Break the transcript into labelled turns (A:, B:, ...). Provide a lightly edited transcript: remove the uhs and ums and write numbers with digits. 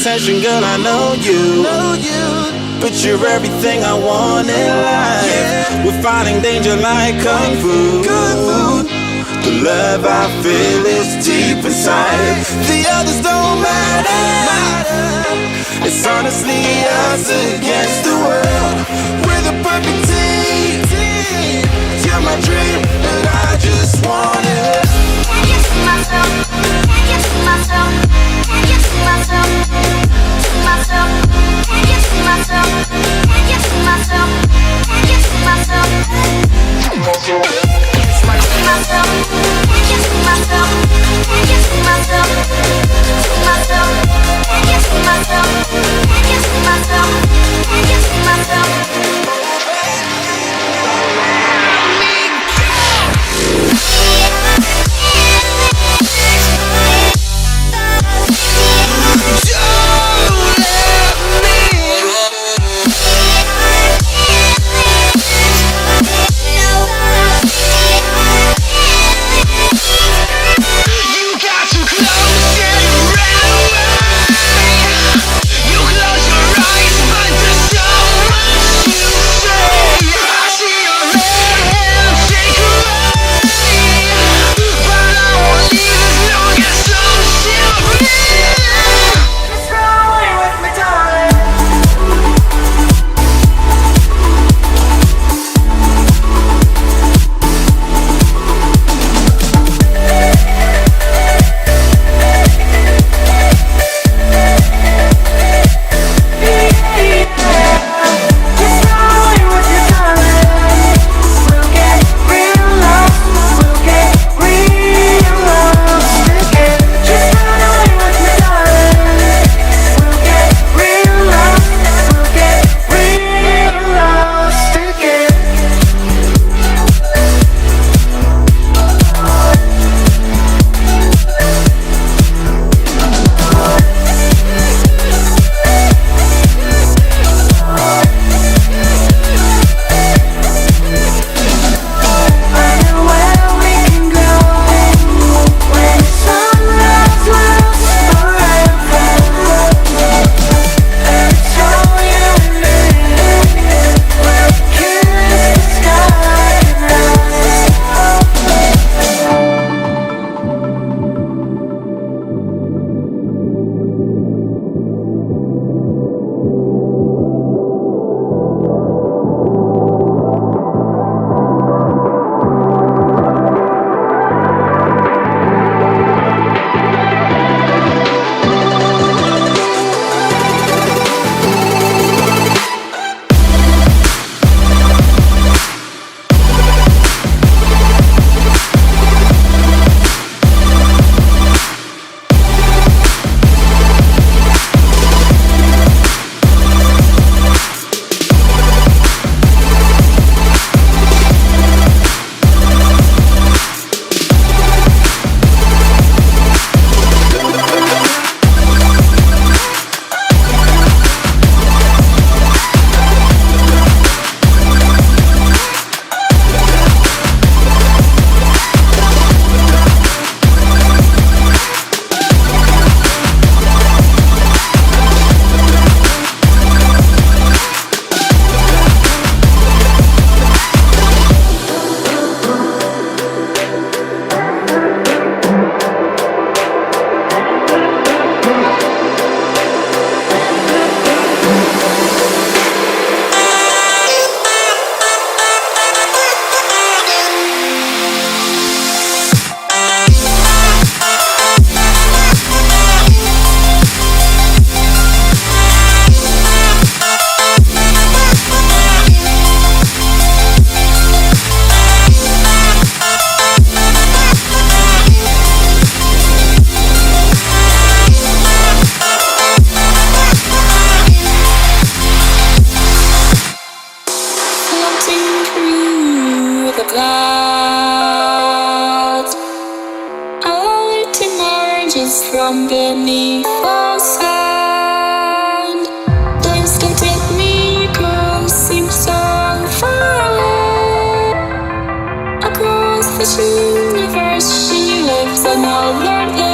A: attention, girl, I know you. But you're everything I want in life. We're fighting danger like Kung Fu. The love I feel is deep inside. The others don't matter. It's honestly us against the world. We're the perfect team. You're my dream, and I just want it. Can't get to myself. Can't get to myself. Can't get to myself. To myself. Can't get to myself. Can't get to myself. Can't get to myself. To myself. Can't get to myself. Can't get to myself. To myself. Can't get to myself. Can't get to myself. Can't get to myself.
B: from beneath the sand. Days can take me close, seem so far away. Across the universe, she lives another day.